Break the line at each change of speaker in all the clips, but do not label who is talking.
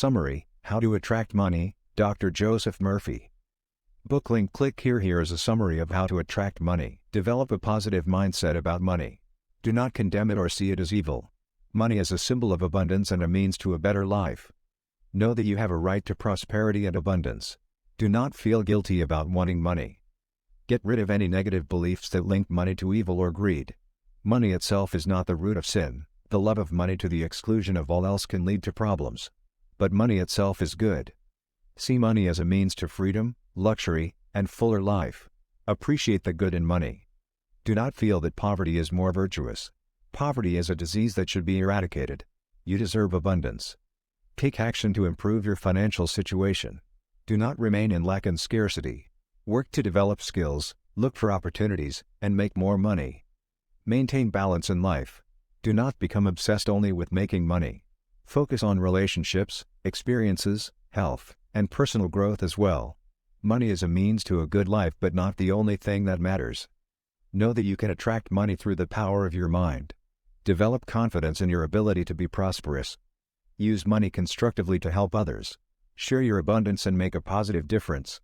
Summary: How to Attract Money, Dr. Joseph Murphy. Book link click here. Here is a summary of how to attract money. Develop a positive mindset about money. Do not condemn it or see it as evil. Money is a symbol of abundance and a means to a better life. Know that you have a right to prosperity and abundance. Do not feel guilty about wanting money. Get rid of any negative beliefs that link money to evil or greed. Money itself is not the root of sin. The love of money to the exclusion of all else can lead to problems. But money itself is good. See money as a means to freedom, luxury, and fuller life. Appreciate the good in money. Do not feel that poverty is more virtuous. Poverty is a disease that should be eradicated. You deserve abundance. Take action to improve your financial situation. Do not remain in lack and scarcity. Work to develop skills, look for opportunities, and make more money. Maintain balance in life. Do not become obsessed only with making money. Focus on relationships, experiences, health, and personal growth as well. Money is a means to a good life but not the only thing that matters. Know that you can attract money through the power of your mind. Develop confidence in your ability to be prosperous. Use money constructively to help others. Share your abundance and make a positive difference.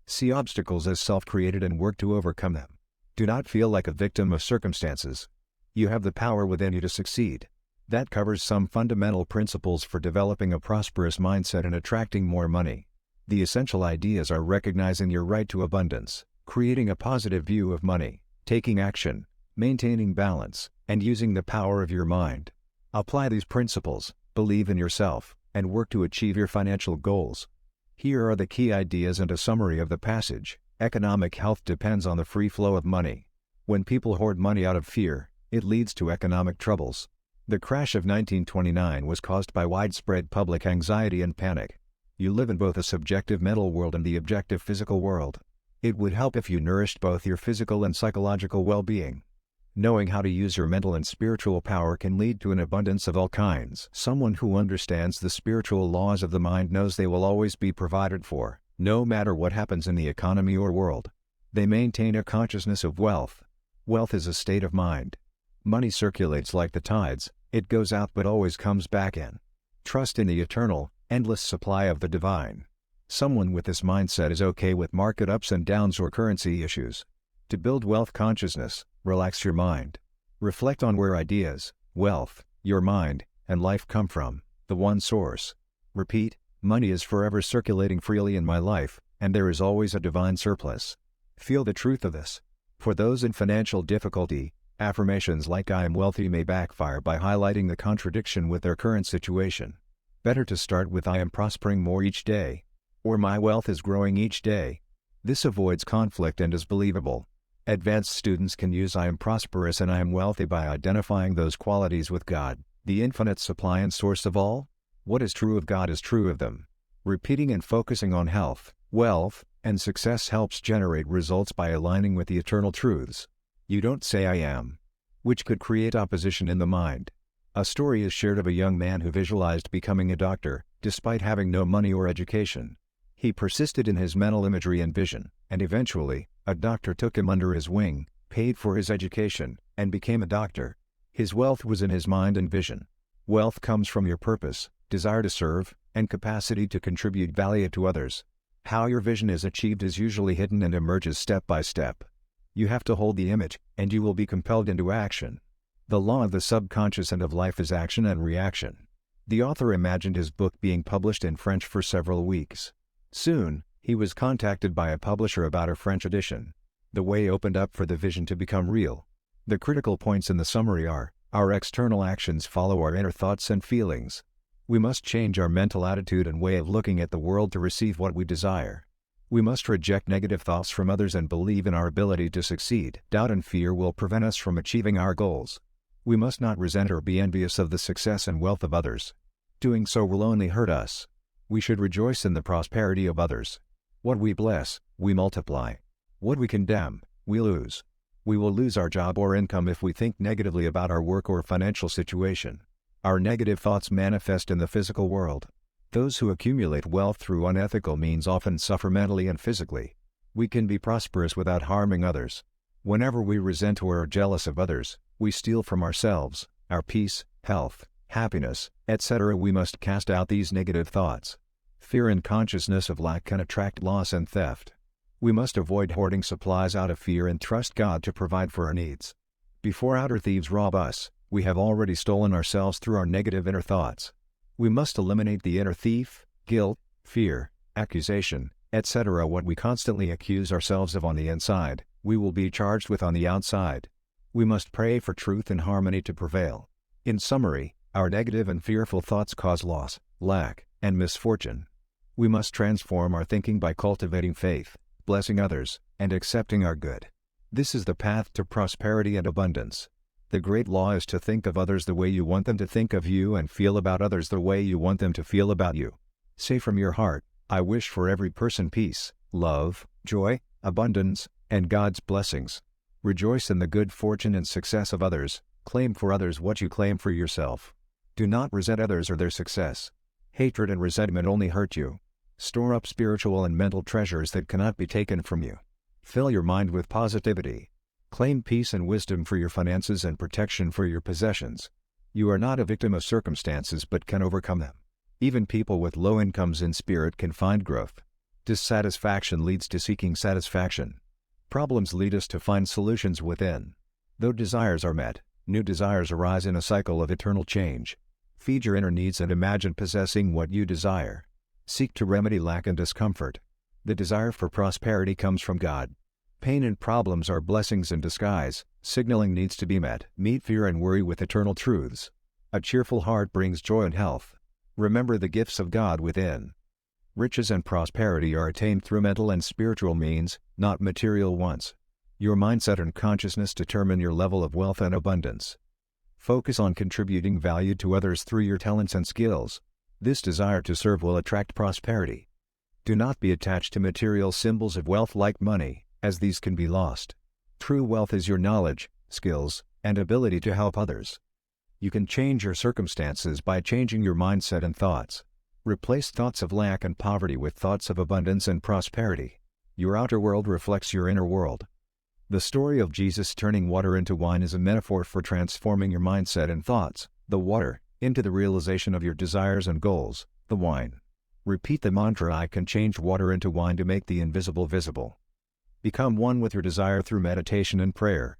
See obstacles as self-created and work to overcome them. Do not feel like a victim of circumstances. You have the power within you to succeed. That covers some fundamental principles for developing a prosperous mindset and attracting more money. The essential ideas are recognizing your right to abundance, creating a positive view of money, taking action, maintaining balance, and using the power of your mind. Apply these principles, believe in yourself, and work to achieve your financial goals. Here are the key ideas and a summary of the passage. Economic health depends on the free flow of money. When people hoard money out of fear, it leads to economic troubles. The crash of 1929 was caused by widespread public anxiety and panic. You live in both a subjective mental world and the objective physical world. It would help if you nourished both your physical and psychological well-being. Knowing how to use your mental and spiritual power can lead to an abundance of all kinds. Someone who understands the spiritual laws of the mind knows they will always be provided for, no matter what happens in the economy or world. They maintain a consciousness of wealth. Wealth is a state of mind. Money circulates like the tides, it goes out but always comes back in. Trust in the eternal, endless supply of the divine. Someone with this mindset is okay with market ups and downs or currency issues. To build wealth consciousness, relax your mind. Reflect on where ideas, wealth, your mind, and life come from, the one source. Repeat, money is forever circulating freely in my life, and there is always a divine surplus. Feel the truth of this. For those in financial difficulty, affirmations like I am wealthy may backfire by highlighting the contradiction with their current situation. Better to start with I am prospering more each day, or my wealth is growing each day. This avoids conflict and is believable. Advanced students can use I am prosperous and I am wealthy by identifying those qualities with God, the infinite supply and source of all. What is true of God is true of them. Repeating and focusing on health, wealth, and success helps generate results by aligning with the eternal truths. You don't say I am, which could create opposition in the mind. A story is shared of a young man who visualized becoming a doctor, despite having no money or education. He persisted in his mental imagery and vision, and eventually, a doctor took him under his wing, paid for his education, and became a doctor. His wealth was in his mind and vision. Wealth comes from your purpose, desire to serve, and capacity to contribute value to others. How your vision is achieved is usually hidden and emerges step by step. You have to hold the image, and you will be compelled into action. The law of the subconscious and of life is action and reaction. The author imagined his book being published in French for several weeks. Soon, he was contacted by a publisher about a French edition. The way opened up for the vision to become real. The critical points in the summary are, our external actions follow our inner thoughts and feelings. We must change our mental attitude and way of looking at the world to receive what we desire. We must reject negative thoughts from others and believe in our ability to succeed. Doubt and fear will prevent us from achieving our goals. We must not resent or be envious of the success and wealth of others. Doing so will only hurt us. We should rejoice in the prosperity of others. What we bless, we multiply. What we condemn, we lose. We will lose our job or income if we think negatively about our work or financial situation. Our negative thoughts manifest in the physical world. Those who accumulate wealth through unethical means often suffer mentally and physically. We can be prosperous without harming others. Whenever we resent or are jealous of others, we steal from ourselves, our peace, health, happiness, etc. We must cast out these negative thoughts. Fear and consciousness of lack can attract loss and theft. We must avoid hoarding supplies out of fear and trust God to provide for our needs. Before outer thieves rob us, we have already stolen ourselves through our negative inner thoughts. We must eliminate the inner thief, guilt, fear, accusation, etc. What we constantly accuse ourselves of on the inside, we will be charged with on the outside. We must pray for truth and harmony to prevail. In summary, our negative and fearful thoughts cause loss, lack, and misfortune. We must transform our thinking by cultivating faith, blessing others, and accepting our good. This is the path to prosperity and abundance. The great law is to think of others the way you want them to think of you and feel about others the way you want them to feel about you. Say from your heart, I wish for every person peace, love, joy, abundance, and God's blessings. Rejoice in the good fortune and success of others. Claim for others what you claim for yourself. Do not resent others or their success. Hatred and resentment only hurt you. Store up spiritual and mental treasures that cannot be taken from you. Fill your mind with positivity. Claim peace and wisdom for your finances and protection for your possessions. You are not a victim of circumstances but can overcome them. Even people with low incomes in spirit can find growth. Dissatisfaction leads to seeking satisfaction. Problems lead us to find solutions within. Though desires are met, new desires arise in a cycle of eternal change. Feed your inner needs and imagine possessing what you desire. Seek to remedy lack and discomfort. The desire for prosperity comes from God. Pain and problems are blessings in disguise, signaling needs to be met. Meet fear and worry with eternal truths. A cheerful heart brings joy and health. Remember the gifts of God within. Riches and prosperity are attained through mental and spiritual means, not material ones. Your mindset and consciousness determine your level of wealth and abundance. Focus on contributing value to others through your talents and skills. This desire to serve will attract prosperity. Do not be attached to material symbols of wealth like money, as these can be lost. True wealth is your knowledge, skills, and ability to help others. You can change your circumstances by changing your mindset and thoughts. Replace thoughts of lack and poverty with thoughts of abundance and prosperity. Your outer world reflects your inner world. The story of Jesus turning water into wine is a metaphor for transforming your mindset and thoughts, the water, into the realization of your desires and goals, the wine. Repeat the mantra I can change water into wine to make the invisible visible. Become one with your desire through meditation and prayer.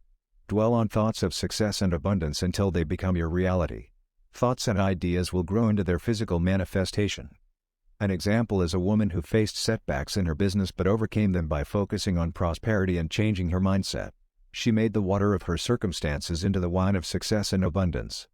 Dwell on thoughts of success and abundance until they become your reality. Thoughts and ideas will grow into their physical manifestation. An example is a woman who faced setbacks in her business but overcame them by focusing on prosperity and changing her mindset. She made the water of her circumstances into the wine of success and abundance.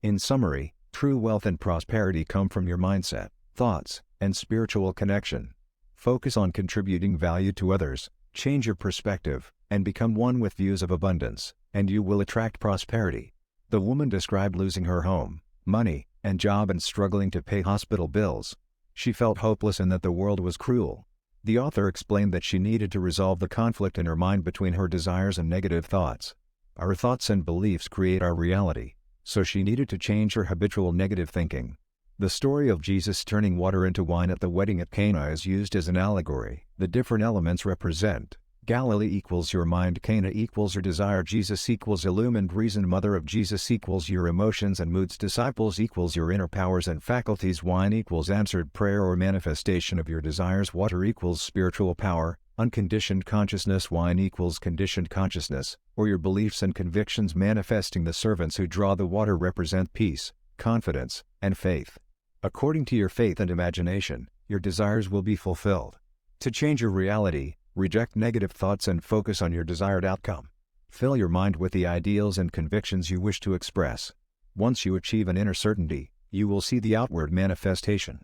In summary, true wealth and prosperity come from your mindset, thoughts, and spiritual connection. Focus on contributing value to others, change your perspective, and become one with views of abundance, and you will attract prosperity. The woman described losing her home, money, and job and struggling to pay hospital bills. She felt hopeless and that the world was cruel. The author explained that she needed to resolve the conflict in her mind between her desires and negative thoughts. Our thoughts and beliefs create our reality, so she needed to change her habitual negative thinking. The story of Jesus turning water into wine at the wedding at Cana is used as an allegory. The different elements represent: Galilee equals your mind, Cana equals your desire, Jesus equals illumined reason, mother of Jesus equals your emotions and moods, disciples equals your inner powers and faculties, wine equals answered prayer or manifestation of your desires, water equals spiritual power, unconditioned consciousness, wine equals conditioned consciousness, or your beliefs and convictions manifesting. The servants who draw the water represent peace, confidence, and faith. According to your faith and imagination, your desires will be fulfilled. To change your reality, reject negative thoughts and focus on your desired outcome. Fill your mind with the ideals and convictions you wish to express. Once you achieve an inner certainty, you will see the outward manifestation.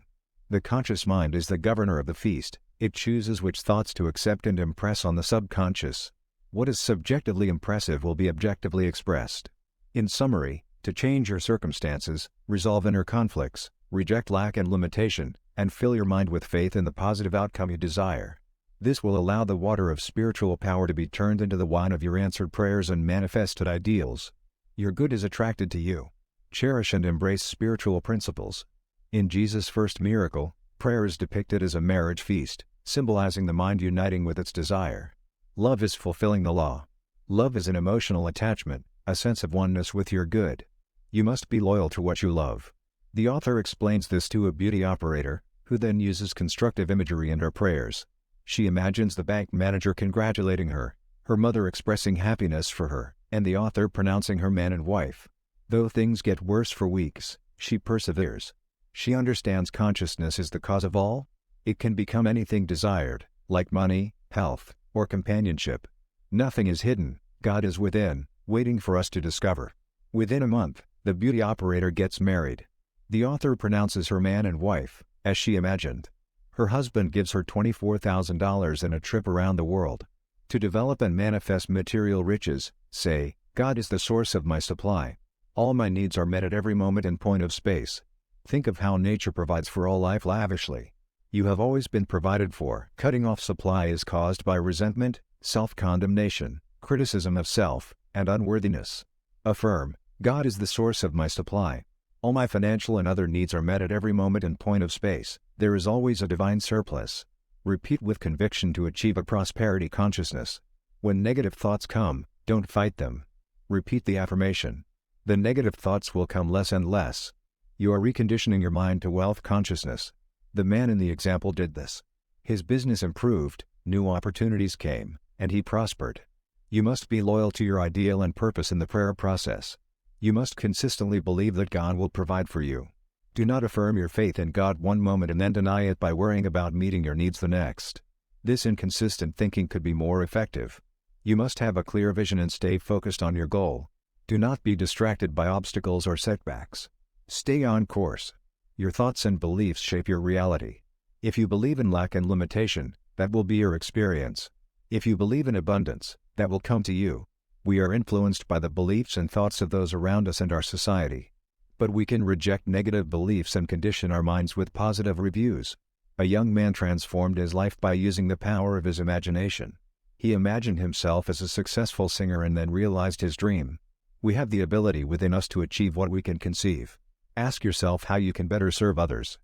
The conscious mind is the governor of the feast. It chooses which thoughts to accept and impress on the subconscious. What is subjectively impressive will be objectively expressed. In summary, to change your circumstances, resolve inner conflicts, reject lack and limitation, and fill your mind with faith in the positive outcome you desire. This will allow the water of spiritual power to be turned into the wine of your answered prayers and manifested ideals. Your good is attracted to you. Cherish and embrace spiritual principles. In Jesus' first miracle, prayer is depicted as a marriage feast, symbolizing the mind uniting with its desire. Love is fulfilling the law. Love is an emotional attachment, a sense of oneness with your good. You must be loyal to what you love. The author explains this to a beauty operator, who then uses constructive imagery in her prayers. She imagines the bank manager congratulating her, her mother expressing happiness for her, and the author pronouncing her man and wife. Though things get worse for weeks, she perseveres. She understands consciousness is the cause of all. It can become anything desired, like money, health, or companionship. Nothing is hidden, God is within, waiting for us to discover. Within a month, the beauty operator gets married. The author pronounces her man and wife, as she imagined. Her husband gives her $24,000 and a trip around the world. To develop and manifest material riches, say, God is the source of my supply. All my needs are met at every moment and point of space. Think of how nature provides for all life lavishly. You have always been provided for. Cutting off supply is caused by resentment, self-condemnation, criticism of self, and unworthiness. Affirm, God is the source of my supply. All my financial and other needs are met at every moment and point of space. There is always a divine surplus. Repeat with conviction to achieve a prosperity consciousness. When negative thoughts come, don't fight them. Repeat the affirmation. The negative thoughts will come less and less. You are reconditioning your mind to wealth consciousness. The man in the example did this. His business improved, new opportunities came, and he prospered. You must be loyal to your ideal and purpose in the prayer process. You must consistently believe that God will provide for you. Do not affirm your faith in God one moment and then deny it by worrying about meeting your needs the next. This inconsistent thinking could be more effective. You must have a clear vision and stay focused on your goal. Do not be distracted by obstacles or setbacks. Stay on course. Your thoughts and beliefs shape your reality. If you believe in lack and limitation, that will be your experience. If you believe in abundance, that will come to you. We are influenced by the beliefs and thoughts of those around us and our society. But we can reject negative beliefs and condition our minds with positive reviews. A young man transformed his life by using the power of his imagination. He imagined himself as a successful singer and then realized his dream. We have the ability within us to achieve what we can conceive. Ask yourself how you can better serve others.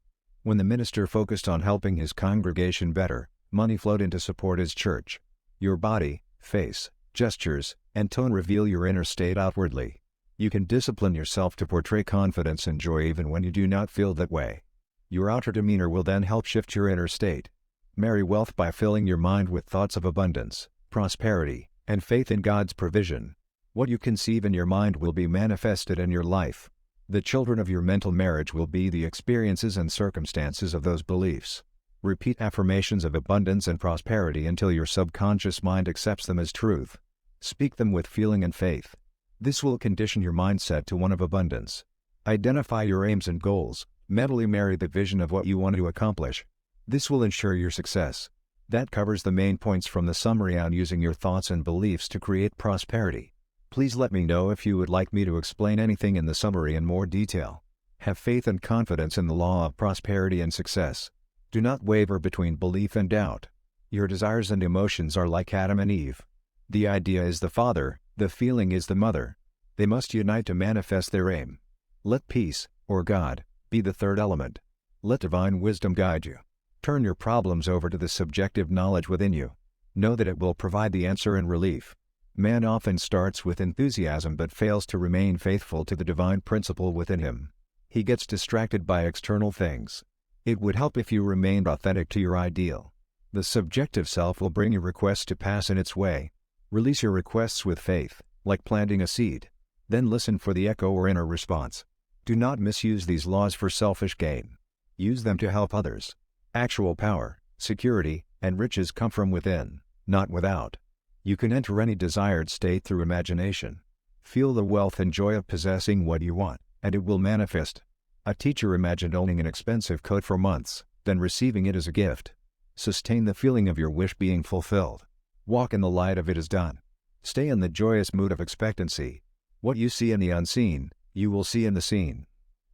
When the minister focused on helping his congregation better, money flowed in to support his church. Your body, face, gestures, and tone reveal your inner state outwardly. You can discipline yourself to portray confidence and joy even when you do not feel that way. Your outer demeanor will then help shift your inner state. Marry wealth by filling your mind with thoughts of abundance, prosperity, and faith in God's provision. What you conceive in your mind will be manifested in your life. The children of your mental marriage will be the experiences and circumstances of those beliefs. Repeat affirmations of abundance and prosperity until your subconscious mind accepts them as truth. Speak them with feeling and faith. This will condition your mindset to one of abundance. Identify your aims and goals. Mentally marry the vision of what you want to accomplish. This will ensure your success. That covers the main points from the summary on using your thoughts and beliefs to create prosperity. Please let me know if you would like me to explain anything in the summary in more detail. Have faith and confidence in the law of prosperity and success. Do not waver between belief and doubt. Your desires and emotions are like Adam and Eve. The idea is the father, the feeling is the mother. They must unite to manifest their aim. Let peace, or God, be the third element. Let divine wisdom guide you. Turn your problems over to the subjective knowledge within you. Know that it will provide the answer and relief. Man often starts with enthusiasm but fails to remain faithful to the divine principle within him. He gets distracted by external things. It would help if you remained authentic to your ideal. The subjective self will bring your requests to pass in its way. Release your requests with faith, like planting a seed. Then listen for the echo or inner response. Do not misuse these laws for selfish gain. Use them to help others. Actual power, security, and riches come from within, not without. You can enter any desired state through imagination. Feel the wealth and joy of possessing what you want, and it will manifest. A teacher imagined owning an expensive coat for months, then receiving it as a gift. Sustain the feeling of your wish being fulfilled. Walk in the light of it as done. Stay in the joyous mood of expectancy. What you see in the unseen, you will see in the seen.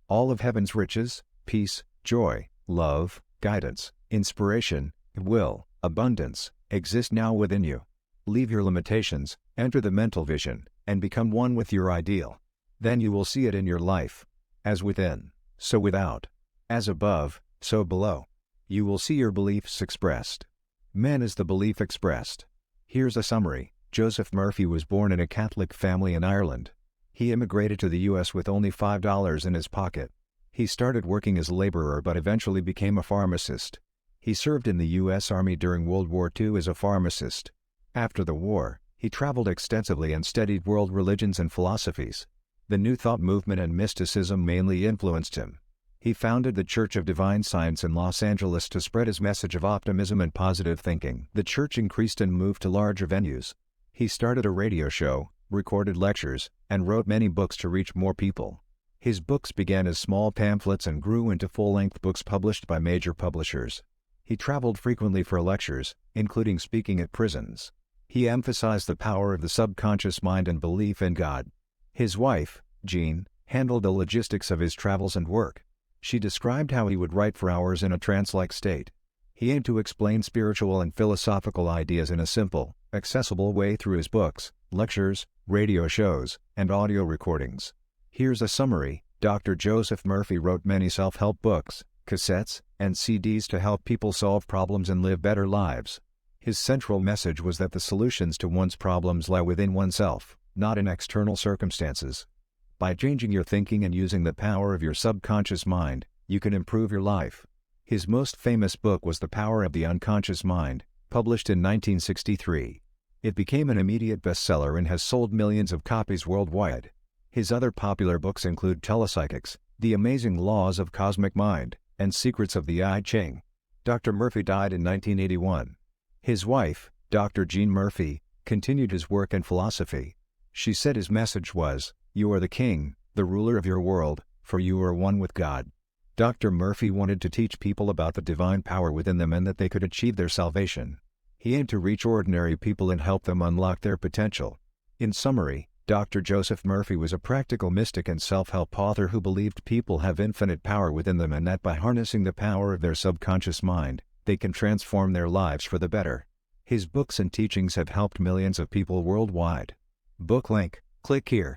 All of heaven's riches, peace, joy, love, guidance, inspiration, will, abundance, exist now within you. Leave your limitations, enter the mental vision, and become one with your ideal. Then you will see it in your life. As within, so without. As above, so below. You will see your beliefs expressed. Man is the belief expressed. Here's a summary. Joseph Murphy was born in a Catholic family in Ireland. He immigrated to the U.S. with only $5 in his pocket. He started working as a laborer but eventually became a pharmacist. He served in the U.S. Army during World War II as a pharmacist. After the war, he traveled extensively and studied world religions and philosophies. The New Thought movement and mysticism mainly influenced him. He founded the Church of Divine Science in Los Angeles to spread his message of optimism and positive thinking. The church increased and moved to larger venues. He started a radio show, recorded lectures, and wrote many books to reach more people. His books began as small pamphlets and grew into full-length books published by major publishers. He traveled frequently for lectures, including speaking at prisons. He emphasized the power of the subconscious mind and belief in God. His wife, Jean, handled the logistics of his travels and work. She described how he would write for hours in a trance-like state. He aimed to explain spiritual and philosophical ideas in a simple, accessible way through his books, lectures, radio shows, and audio recordings. Here's a summary. Dr. Joseph Murphy wrote many self-help books, cassettes, and CDs to help people solve problems and live better lives. His central message was that the solutions to one's problems lie within oneself, not in external circumstances. By changing your thinking and using the power of your subconscious mind, you can improve your life. His most famous book was The Power of the Unconscious Mind, published in 1963. It became an immediate bestseller and has sold millions of copies worldwide. His other popular books include Telepsychics, The Amazing Laws of Cosmic Mind, and Secrets of the I Ching. Dr. Murphy died in 1981. His wife, Dr. Jean Murphy, continued his work in philosophy. She said his message was, "You are the king, the ruler of your world, for you are one with God." Dr. Murphy wanted to teach people about the divine power within them and that they could achieve their salvation. He aimed to reach ordinary people and help them unlock their potential. In summary, Dr. Joseph Murphy was a practical mystic and self-help author who believed people have infinite power within them and that by harnessing the power of their subconscious mind, they can transform their lives for the better. His books and teachings have helped millions of people worldwide. Book link, click here.